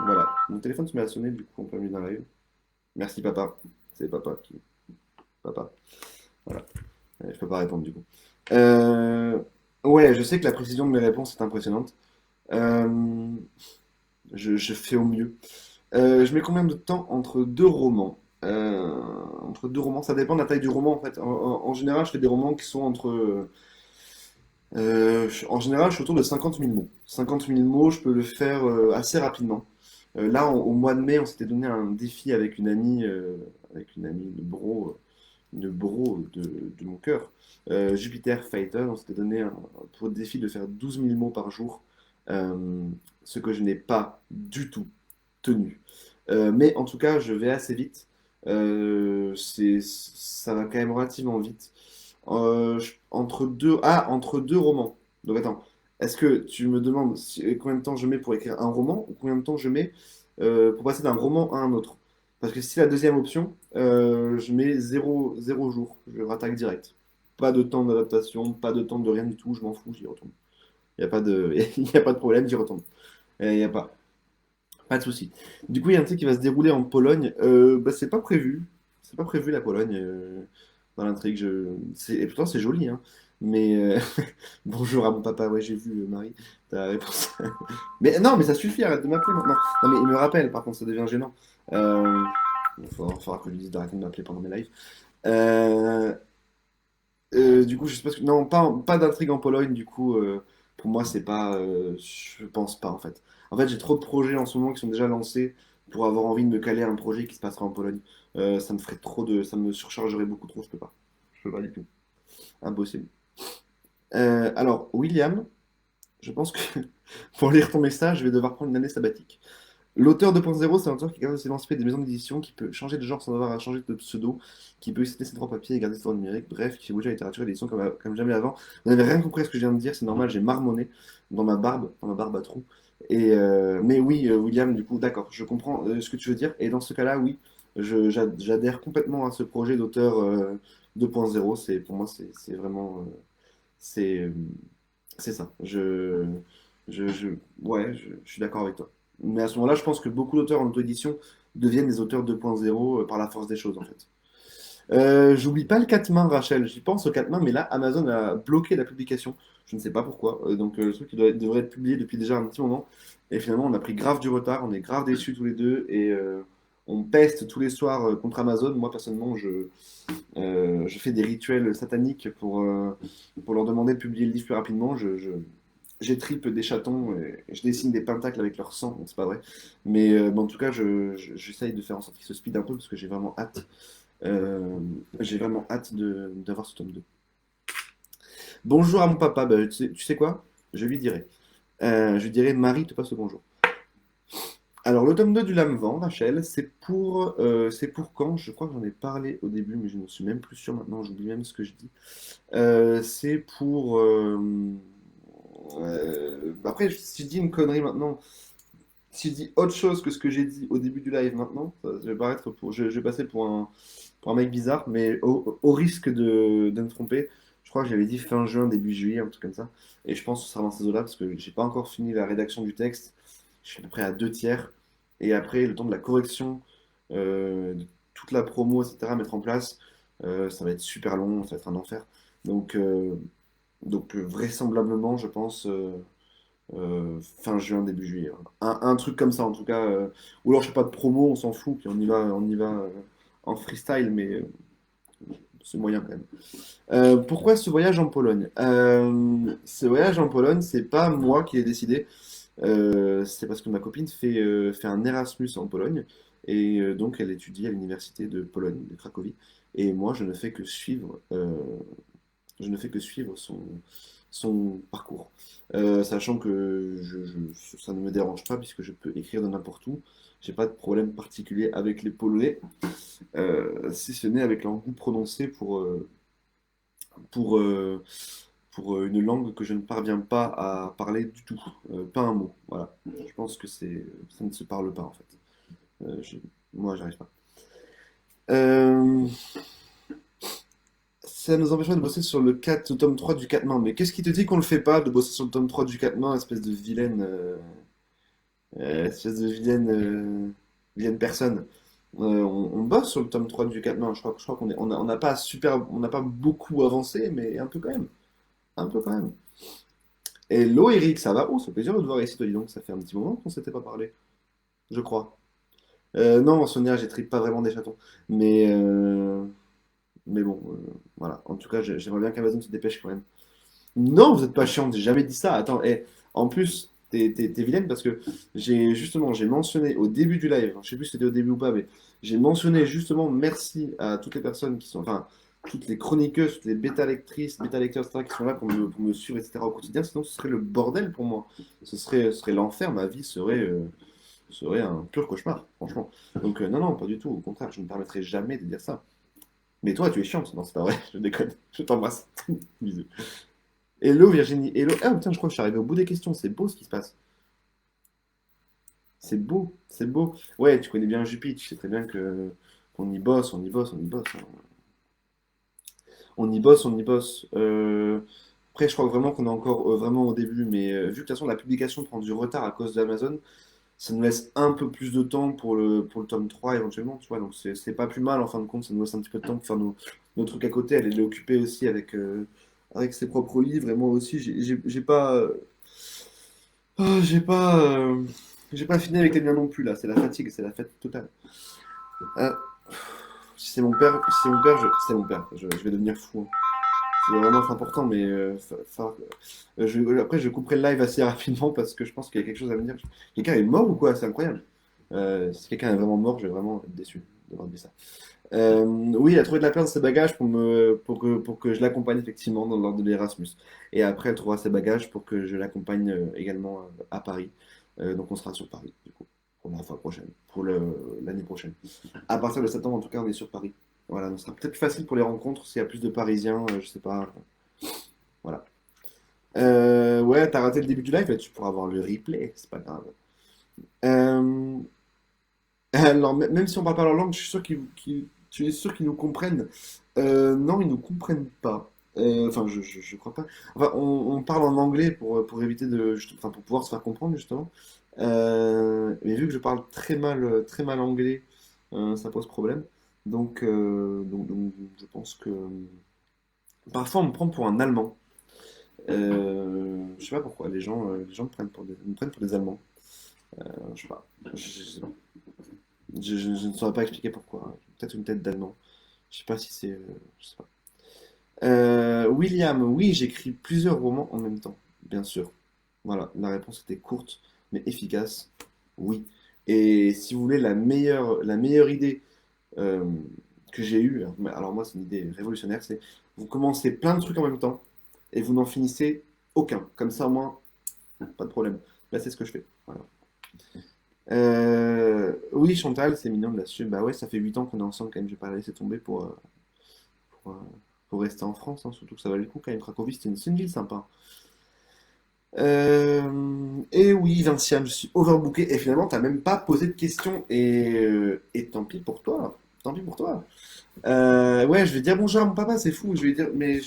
Voilà. Mon téléphone se met à sonner du coup en plein milieu d'un live. Merci papa. C'est papa qui. Papa. Voilà. Je peux pas répondre du coup. Euh, Ouais, je sais que la précision de mes réponses est impressionnante. Euh, je fais au mieux. Je mets combien de temps entre deux romans? Entre deux romans, ça dépend de la taille du roman en fait. En général, je fais des romans qui sont en général, je suis autour de 50 000 mots. 50 000 mots, je peux le faire assez rapidement. Là, au mois de mai, on s'était donné un défi avec une amie de bro de mon cœur, Jupiter Fighter. On s'était donné pour défi de faire 12 000 mots par jour, euh, ce que je n'ai pas du tout tenu. Mais en tout cas, je vais assez vite. Ça va quand même relativement vite. Entre deux romans. Donc attends, est-ce que tu me demandes combien de temps je mets pour écrire un roman ou combien de temps je mets pour passer d'un roman à un autre? Parce que si la deuxième option, je mets zéro jour. Je rattaque direct. Pas de temps d'adaptation, pas de temps de rien du tout, je m'en fous, j'y retourne. Il n'y a pas de, il y a pas de problème, j'y retourne. Il n'y a pas de souci. Du coup, il y a un truc qui va se dérouler en Pologne. Bah, c'est pas prévu. C'est pas prévu la Pologne dans l'intrigue. Et pourtant, c'est joli, hein. Mais bonjour à mon papa. Ouais, j'ai vu Marie. Ta réponse. Mais non, mais ça suffit. Arrête de m'appeler maintenant. Non, mais il me rappelle. Par contre, ça devient gênant. Il faudra que je lui dise d'arrêter de m'appeler pendant mes lives. Euh, du coup, je sais pas non, pas d'intrigue en Pologne. Du coup, pour moi, c'est pas. Je pense pas en fait. En fait, j'ai trop de projets en ce moment qui sont déjà lancés pour avoir envie de me caler à un projet qui se passera en Pologne. Ça me ferait trop de, ça me surchargerait beaucoup trop. Je peux pas. Je peux pas du tout. Impossible. Alors, William, je pense que pour lire ton message, je vais devoir prendre une année sabbatique. L'auteur 2.0, c'est un auteur qui est capable de s'émanciper des maisons d'édition, qui peut changer de genre sans avoir à changer de pseudo, qui peut citer ses droits papier et garder ses droits numériques, bref, qui fait bouger la littérature et l'édition comme jamais avant. Vous n'avez rien compris à ce que je viens de dire, c'est normal, j'ai marmonné dans ma barbe à trous. Mais oui, William, du coup, d'accord, je comprends ce que tu veux dire, et dans ce cas-là, oui, j'adhère complètement à ce projet d'auteur 2.0, pour moi, c'est vraiment, c'est euh, c'est ça. Ouais, je suis d'accord avec toi. Mais à ce moment-là, je pense que beaucoup d'auteurs en auto-édition deviennent des auteurs 2.0 par la force des choses, en fait. J'oublie pas le 4 mains, Rachel. J'y pense au 4 mains, mais là, Amazon a bloqué la publication. Je ne sais pas pourquoi. Donc, le truc devrait être publié depuis déjà un petit moment. Et finalement, on a pris grave du retard. On est grave déçus tous les deux. Et on peste tous les soirs contre Amazon. Moi, personnellement, je fais des rituels sataniques pour leur demander de publier le livre plus rapidement. J'étripe des chatons et je dessine des pentacles avec leur sang, bon, c'est pas vrai. Mais en tout cas, j'essaye de faire en sorte qu'ils se speed un peu parce que j'ai vraiment hâte. J'ai vraiment hâte d'avoir ce tome 2. Bonjour à mon papa, bah, tu sais quoi? Je lui dirai. Je lui dirai, Marie te passe le bonjour. Alors, le tome 2 du Lame-Vent, Rachel, c'est pour quand? Je crois que j'en ai parlé au début, mais je ne suis même plus sûr maintenant, j'oublie même ce que je dis. C'est pour. Après, si je dis une connerie maintenant, si je dis autre chose que ce que j'ai dit au début du live maintenant, je vais passer pour un mec bizarre, mais au risque de me tromper, je crois que j'avais dit fin juin, début juillet, un truc comme ça. Et je pense que ce sera dans ces eaux-là, parce que j'ai pas encore fini la rédaction du texte. Je suis à peu près à deux tiers. Et après, le temps de la correction, de toute la promo, etc., à mettre en place, ça va être super long, ça va être un enfer. Donc, euh, donc vraisemblablement, je pense, fin juin, début juillet. Un truc comme ça, en tout cas. Ou alors, je fais pas de promo, on s'en fout, puis on y va en freestyle, mais c'est moyen quand même. Pourquoi ce voyage en Pologne? Ce voyage en Pologne, c'est pas moi qui l'ai décidé. C'est parce que ma copine fait un Erasmus en Pologne. Et donc, elle étudie à l'université de Pologne, de Cracovie. Et moi, je ne fais que suivre son parcours. Sachant que ça ne me dérange pas puisque je peux écrire de n'importe où. J'ai pas de problème particulier avec les Polonais, si ce n'est avec leur goût prononcé pour, euh, pour une langue que je ne parviens pas à parler du tout. Pas un mot. Voilà. Je pense que ça ne se parle pas en fait. Euh, je- Moi, j'arrive pas. Euh, Ça nous empêche pas de bosser sur le tome 3 du 4 mains. Mais qu'est-ce qui te dit qu'on le fait pas de bosser sur le tome 3 du 4 mains, espèce de vilaine personne? On bosse sur le tome 3 du 4 mains. Je crois on n'a pas on n'a pas beaucoup avancé, mais un peu quand même. Un peu quand même. Hello Eric, ça va? Oh, ça fait plaisir de te voir ici, toi, dis donc. Ça fait un petit moment qu'on s'était pas parlé, je crois. Non, Sonia, j'étripe pas vraiment des chatons. Mais, euh, mais bon, voilà. En tout cas, j'aimerais bien qu'Amazon se dépêche quand même. Non, vous êtes pas chiante, j'ai jamais dit ça. Attends, en plus, t'es vilaine parce que j'ai mentionné au début du live, je sais plus si c'était au début ou pas, mais j'ai mentionné justement merci à toutes les personnes qui sont, enfin, toutes les chroniqueuses, toutes les bêta lectrices, bêta lecteurs, etc., qui sont là pour me suivre, etc., au quotidien. Sinon, ce serait le bordel pour moi. Ce serait l'enfer, ma vie Ce serait un pur cauchemar, franchement. Donc, non, non, pas du tout. Au contraire, je ne me permettrai jamais de dire ça. Mais toi, tu es chiante. Non, c'est pas vrai, je déconne. Je t'embrasse. Bisous. Hello Virginie, hello. Ah putain, je crois que je suis arrivé au bout des questions. C'est beau ce qui se passe. C'est beau, c'est beau. Ouais, tu connais bien Jupiter, tu sais très bien que qu'on y bosse, on y bosse, on y bosse, hein. On y bosse, on y bosse. Après, je crois vraiment qu'on est encore vraiment au début, mais vu que de toute façon la publication prend du retard à cause d'Amazon, ça nous laisse un peu plus de temps pour le tome 3 éventuellement, tu vois. Donc c'est pas plus mal en fin de compte, ça nous laisse un petit peu de temps pour faire nos trucs à côté. Elle est occupée aussi avec ses propres livres, et moi aussi, j'ai pas. J'ai pas fini avec les miens non plus là, c'est la fatigue, c'est la fatigue totale. Ah, si c'est mon père, si c'est mon père, c'est mon père, je vais devenir fou, hein. C'est vraiment important, mais après je couperai le live assez rapidement parce que je pense qu'il y a quelque chose à me dire. Quelqu'un est mort ou quoi? C'est incroyable. Si quelqu'un est vraiment mort, je vais vraiment être déçu d'avoir dit ça. Oui, elle a trouvé de la place dans ses bagages pour que je l'accompagne effectivement lors de l'Erasmus. Et après, elle trouvera ses bagages pour que je l'accompagne également à Paris. Donc on sera sur Paris, du coup, pour la fois prochaine, l'année prochaine. À partir de septembre, en tout cas, on est sur Paris. Voilà, donc ce sera peut-être plus facile pour les rencontres s'il y a plus de Parisiens, je sais pas. Voilà. Ouais, t'as raté le début du live, tu pourras avoir le replay, c'est pas grave. Euh, alors, même si on parle pas leur langue, je suis sûr tu es sûr qu'ils nous comprennent. Non, ils nous comprennent pas. Enfin, je crois pas. Enfin, on parle en anglais pour éviter enfin, pour pouvoir se faire comprendre justement. Mais vu que je parle très mal anglais, ça pose problème. Donc, je pense que parfois on me prend pour un Allemand. Je sais pas pourquoi les gens me prennent pour des Allemands. Je sais pas. Je sais pas. Je ne saurais pas expliquer pourquoi. Peut-être une tête d'allemand. Je sais pas si c'est. Je sais pas. William, oui, j'écris plusieurs romans en même temps, bien sûr. Voilà, la réponse était courte, mais efficace. Oui. Et si vous voulez, la meilleure idée euh, que j'ai eue, alors moi, c'est une idée révolutionnaire, c'est vous commencez plein de trucs en même temps et vous n'en finissez aucun. Comme ça, au moins, pas de problème. Là, c'est ce que je fais. Voilà. Oui, Chantal, c'est mignon de la suivre. Bah ouais, ça fait 8 ans qu'on est ensemble quand même. Je vais pas la laisser tomber pour, euh, pour rester en France, hein. Surtout que ça valait le coup quand même. Cracovie, c'est une ville sympa. Et oui, Vinciane, je suis overbooké. Et finalement, t'as même pas posé de questions. Et tant pis pour toi. Tant pis pour toi. Ouais, je vais dire bonjour à mon papa, c'est fou. Je vais dire, mais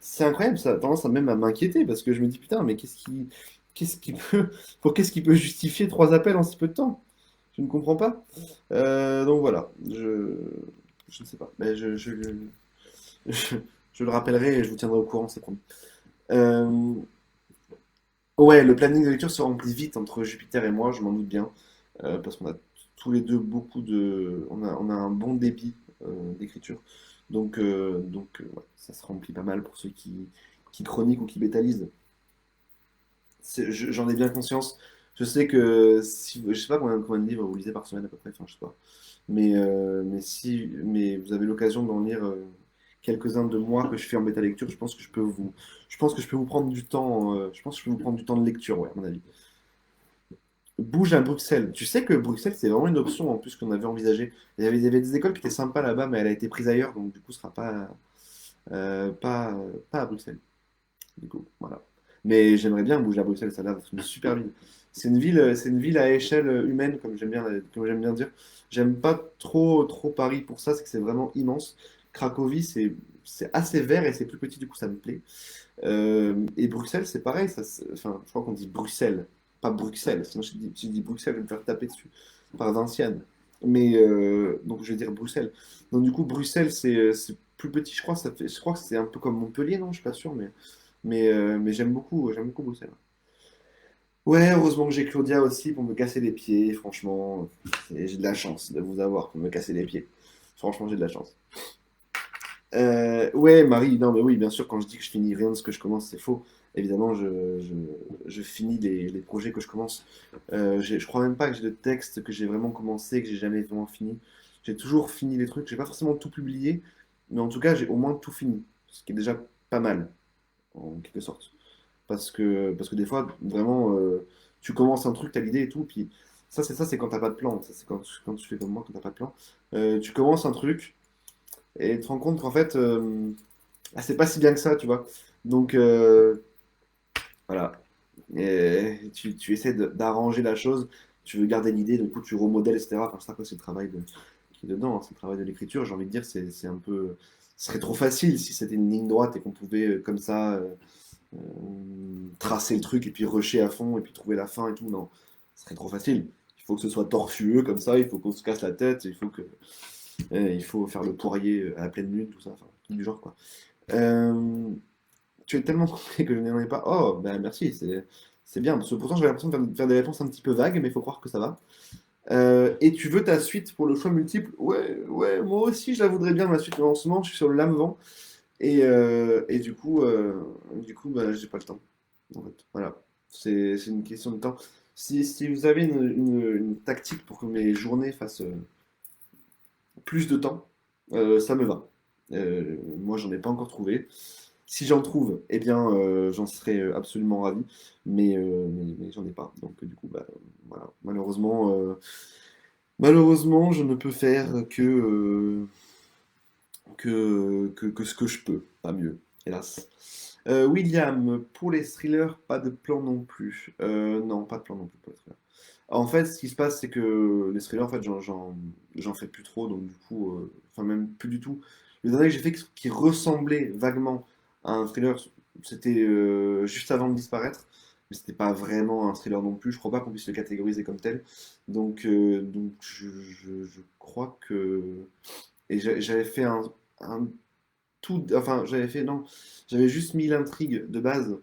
c'est incroyable, ça a tendance à même à m'inquiéter parce que je me dis putain, mais qu'est-ce qui peut, qu'est-ce qui peut justifier 3 appels en si peu de temps? Je ne comprends pas. Donc voilà, je ne sais pas. Mais je, je le rappellerai et je vous tiendrai au courant, c'est promis. Euh, ouais, le planning de lecture se remplit vite entre Jupiter et moi, je m'en doute bien, parce qu'on a tous les deux on a un bon débit d'écriture. Ouais, ça se remplit pas mal pour ceux qui chroniquent ou qui bétalisent. J'en ai bien conscience. Je sais que si, je sais pas combien de livres vous lisez par semaine à peu près, enfin je sais pas. Mais vous avez l'occasion d'en lire quelques-uns de moi que je fais en bêta lecture, je pense que je peux vous prendre du temps, je pense que je peux vous prendre du temps de lecture, ouais, à mon avis. Bouge à Bruxelles. Tu sais que Bruxelles, c'est vraiment une option en plus qu'on avait envisagé. Il y avait des écoles qui étaient sympas là-bas, mais elle a été prise ailleurs, donc du coup, ce sera pas à Bruxelles. Du coup, voilà. Mais j'aimerais bien bouger à Bruxelles, ça a l'air d'être une super ville. C'est une ville à échelle humaine, comme j'aime bien dire. J'aime pas trop Paris pour ça, c'est que c'est vraiment immense. Cracovie, c'est assez vert et c'est plus petit, du coup, ça me plaît. Et Bruxelles, c'est pareil, enfin, je crois qu'on dit Bruxelles, pas Bruxelles. Sinon, si je dis Bruxelles, je vais me faire taper dessus par Vinciane. Mais donc, je vais dire Bruxelles. Donc, du coup, Bruxelles, c'est plus petit, je crois. Je crois que c'est un peu comme Montpellier, non? Je suis pas sûr, mais j'aime beaucoup Bruxelles. Ouais, heureusement que j'ai Claudia aussi pour me casser les pieds, franchement. J'ai de la chance de vous avoir pour me casser les pieds. Franchement, j'ai de la chance. Ouais, Marie, non, mais oui, bien sûr, quand je dis que je finis rien de ce que je commence, c'est faux. Évidemment, je finis les projets que je commence. Je crois même pas que j'ai de texte que j'ai vraiment commencé, que j'ai jamais vraiment fini. J'ai toujours fini les trucs. J'ai pas forcément tout publié, mais en tout cas, j'ai au moins tout fini. Ce qui est déjà pas mal, en quelque sorte. Parce que des fois, vraiment, tu commences un truc, t'as l'idée et tout, puis C'est quand t'as pas de plan. Ça, c'est quand tu fais comme moi, quand t'as pas de plan. Tu commences un truc et tu te rends compte qu'en fait, ah, c'est pas si bien que ça, tu vois. Donc, voilà. Et tu essaies d'arranger la chose, tu veux garder l'idée, du coup tu remodèles, etc. Enfin, ça, quoi, c'est le travail qui est dedans, hein, c'est le travail de l'écriture. J'ai envie de dire, c'est un peu. Ce serait trop facile si c'était une ligne droite et qu'on pouvait, comme ça, tracer le truc et puis rusher à fond et puis trouver la fin et tout. Non, ce serait trop facile. Il faut que ce soit tortueux comme ça, il faut qu'on se casse la tête, il faut faire le poirier à la pleine lune, tout ça, enfin, tout du genre, quoi. Euh, Tu es tellement complet que je n'en ai pas. Oh, ben merci, c'est bien. Parce que pourtant, j'avais l'impression de faire des réponses un petit peu vagues, mais il faut croire que ça va. Et tu veux ta suite pour le choix multiple? Ouais, ouais, moi aussi, je la voudrais bien, ma suite. Mais en ce moment, je suis sur le lame-vent. Et du coup bah, j'ai pas le temps. En fait, voilà. C'est une question de temps. Si vous avez une tactique pour que mes journées fassent plus de temps, ça me va. Moi, j'en ai pas encore trouvé. Si j'en trouve, eh bien, j'en serais absolument ravi, mais j'en ai pas. Donc, du coup, bah, voilà. Malheureusement, je ne peux faire que ce que je peux, pas mieux, hélas. William, pour les thrillers, pas de plan non plus. Non, pas de plan non plus pour les thrillers. En fait, ce qui se passe, c'est que les thrillers, en fait, j'en fais plus trop, donc du coup, enfin même plus du tout. Le dernier que j'ai fait qui ressemblait vaguement à un thriller, c'était juste avant de disparaître, mais c'était pas vraiment un thriller non plus. Je crois pas qu'on puisse le catégoriser comme tel. Donc je crois que et j'avais fait un tout, enfin j'avais fait non, j'avais juste mis l'intrigue de base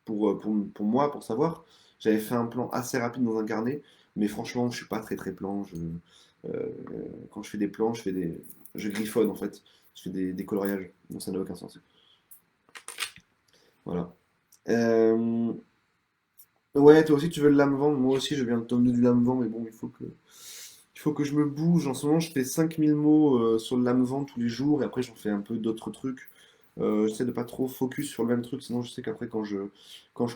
pour moi, pour savoir. J'avais fait un plan assez rapide dans un carnet, mais franchement, je suis pas très très plan. Quand je fais des plans, je griffonne en fait. Je fais des coloriages, donc ça n'a aucun sens. Voilà. Euh, ouais, toi aussi tu veux le lame-vent. Moi aussi, je viens de tome 2 du lame-vent, mais bon, il faut que je me bouge. En ce moment, je fais 5000 mots sur le lame-vent tous les jours, et après, j'en fais un peu d'autres trucs. J'essaie de pas trop focus sur le même truc, sinon je sais qu'après, quand je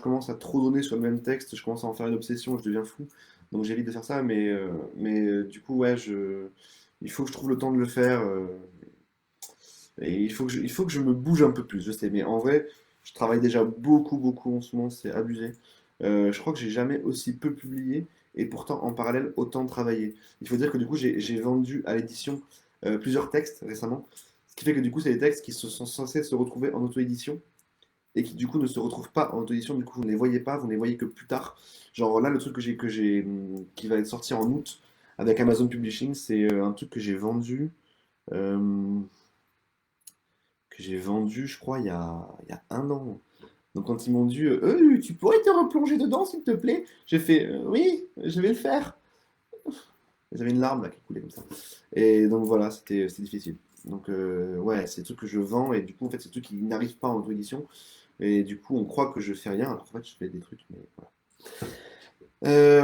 commence à trop donner sur le même texte, je commence à en faire une obsession, je deviens fou. Donc j'évite de faire ça, du coup, ouais, il faut que je trouve le temps de le faire. Et il faut que je me bouge un peu plus, je sais. Mais en vrai, je travaille déjà beaucoup, beaucoup en ce moment, c'est abusé. Je crois que j'ai jamais aussi peu publié et pourtant en parallèle autant travaillé. Il faut dire que du coup, j'ai vendu à l'édition plusieurs textes récemment. Ce qui fait que du coup, c'est des textes qui sont censés se retrouver en auto-édition et qui du coup ne se retrouvent pas en auto-édition. Du coup, vous ne les voyez pas, vous ne les voyez que plus tard. Genre là, le truc qui va être sorti en août avec Amazon Publishing, c'est un truc euh, que j'ai vendu, je crois, il y a un an. Donc quand ils m'ont dit, tu pourrais te replonger dedans, s'il te plaît? J'ai fait, oui, je vais le faire. J'avais une larme là qui coulait comme ça. Et donc voilà, c'était difficile. Donc ouais, c'est des trucs que je vends et du coup, en fait, c'est des trucs qui n'arrivent pas en auto-édition. Et du coup, on croit que je fais rien, alors qu'en fait, je fais des trucs, mais voilà.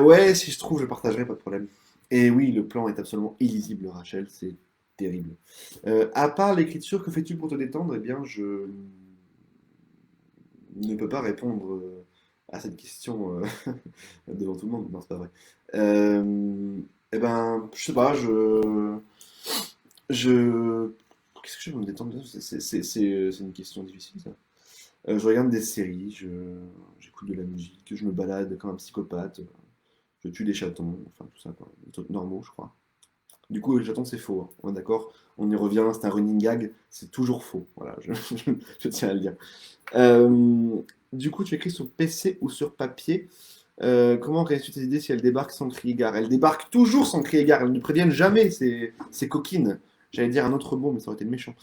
Ouais, si je trouve, je partagerai, pas de problème. Et oui, le plan est absolument illisible, Rachel, c'est terrible. À part l'écriture, que fais-tu pour te détendre? Eh bien, je ne peut pas répondre à cette question devant tout le monde. Non, c'est pas vrai. Eh ben, je sais pas, je... Qu'est-ce que je vais me détendre? C'est une question difficile, ça. Je regarde des séries, j'écoute de la musique, je me balade comme un psychopathe, je tue des chatons, enfin tout ça, quoi. Des trucs normaux, je crois. Du coup, le chaton, c'est faux, hein. On est d'accord? On y revient, c'est un running gag, c'est toujours faux. Voilà, je tiens à le dire. Euh, du coup, tu écris sur PC ou sur papier. Comment réussis-tu tes idées si elles débarquent sans crier gare? Elles débarquent toujours sans crier gare. Elles ne préviennent jamais ces coquines. J'allais dire un autre mot, mais ça aurait été méchant.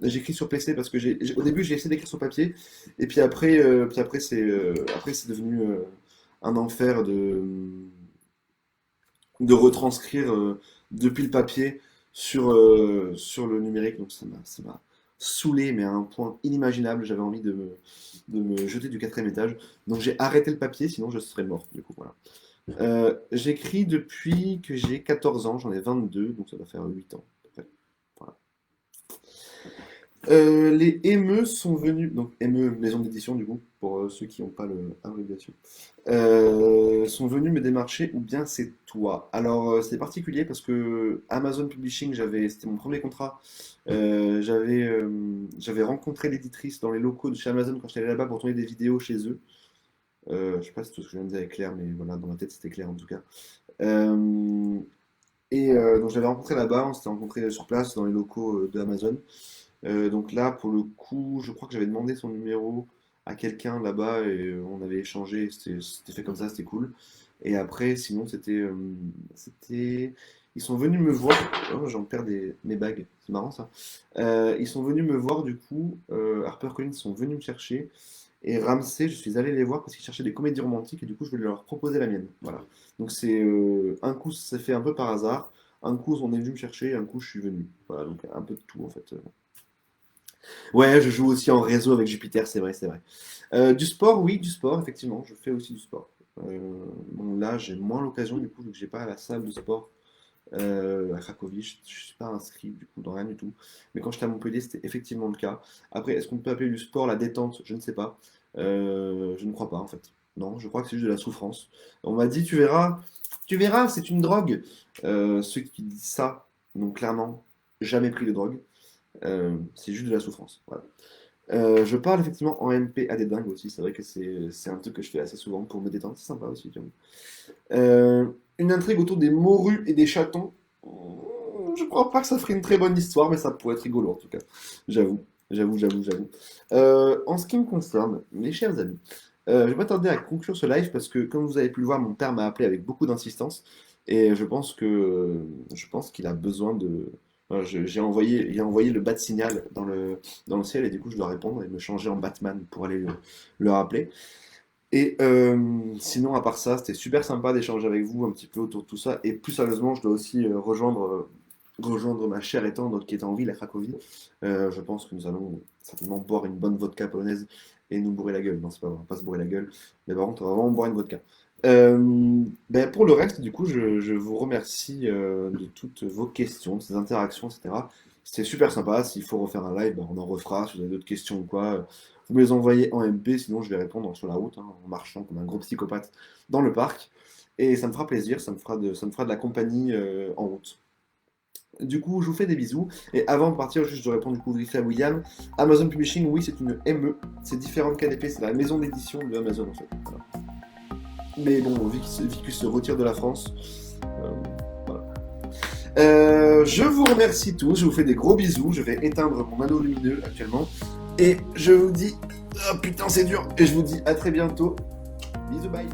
J'écris sur PC parce que au début j'ai essayé d'écrire sur papier et après c'est devenu un enfer de retranscrire depuis le papier sur le numérique. Donc ça m'a saoulé, mais à un point inimaginable. J'avais envie de me jeter du quatrième étage. Donc j'ai arrêté le papier, sinon je serais mort. Du coup, voilà. J'écris depuis que j'ai 14 ans, j'en ai 22, donc ça doit faire 8 ans. À peu près. Voilà. Les ME sont venus, donc ME, maison d'édition du coup, pour ceux qui n'ont pas l'abréviation, sont venus me démarcher ou bien c'est toi? Alors c'est particulier parce que Amazon Publishing, c'était mon premier contrat. J'avais rencontré l'éditrice dans les locaux de chez Amazon quand j'étais allé là-bas pour tourner des vidéos chez eux. Je sais pas si tout ce que je viens de dire est clair, mais voilà, dans ma tête c'était clair en tout cas. Euh, donc je l'avais rencontré là-bas, on s'était rencontré sur place dans les locaux de Amazon. Donc là, pour le coup, je crois que j'avais demandé son numéro à quelqu'un là-bas et on avait échangé, c'était fait comme ça, c'était cool. Et après, sinon, c'était... Ils sont venus me voir. Oh, j'en perds mes bagues, c'est marrant ça. Ils sont venus me voir du coup. HarperCollins sont venus me chercher. Et Ramsey, je suis allé les voir parce qu'ils cherchaient des comédies romantiques et du coup, je voulais leur proposer la mienne. Voilà. Donc c'est un coup, ça s'est fait un peu par hasard. Un coup, on est venu me chercher, et un coup, je suis venu. Voilà, donc un peu de tout en fait. Ouais, je joue aussi en réseau avec Jupiter, c'est vrai, c'est vrai. Du sport, oui, du sport, effectivement, je fais aussi du sport. Bon, là, j'ai moins l'occasion, du coup, vu que j'ai pas à la salle de sport à Cracovie, je suis pas inscrit, du coup, dans rien du tout. Mais quand j'étais à Montpellier, c'était effectivement le cas. Après, est-ce qu'on peut appeler du sport la détente? Je ne sais pas. Je ne crois pas, en fait. Non, je crois que c'est juste de la souffrance. On m'a dit, tu verras, c'est une drogue. Ceux qui disent ça n'ont clairement jamais pris de drogue. C'est juste de la souffrance. Voilà. Je parle effectivement en MP à des dingues aussi. C'est vrai que c'est un truc que je fais assez souvent pour me détendre. C'est sympa aussi, j'avoue. Euh, une intrigue autour des morues et des chatons. Je crois pas que ça ferait une très bonne histoire, mais ça pourrait être rigolo en tout cas. J'avoue, j'avoue. En ce qui me concerne, mes chers amis, je vais pas tarder à conclure ce live parce que, comme vous avez pu le voir, mon père m'a appelé avec beaucoup d'insistance et je pense qu'il a besoin de. Il a envoyé le bat signal dans le ciel et du coup je dois répondre et me changer en Batman pour aller le rappeler. Et sinon, à part ça, c'était super sympa d'échanger avec vous un petit peu autour de tout ça. Et plus sérieusement, je dois aussi rejoindre ma chère et tendre qui est en ville à Cracovie. Je pense que nous allons certainement boire une bonne vodka polonaise et nous bourrer la gueule. Non, c'est pas vrai, on va pas se bourrer la gueule. Mais par contre, on va vraiment boire une vodka. Ben, pour le reste, du coup, je vous remercie de toutes vos questions, de ces interactions, etc. C'était super sympa. S'il faut refaire un live, ben, on en refera. Si vous avez d'autres questions ou quoi, vous me les envoyez en MP, sinon je vais répondre sur la route, hein, en marchant comme un gros psychopathe dans le parc. Et ça me fera plaisir, ça me fera de la compagnie en route. Du coup, je vous fais des bisous. Et avant de partir, juste je réponds du coup vite fait à William. Amazon Publishing, oui, c'est une ME. C'est différent de KDP, c'est la maison d'édition de Amazon en fait. Voilà. Mais bon, vu qu'il se retire de la France, euh, voilà. Je vous remercie tous, je vous fais des gros bisous. Je vais éteindre mon anneau lumineux actuellement. Et je vous dis, oh putain, c'est dur. Et je vous dis à très bientôt. Bisous, bye.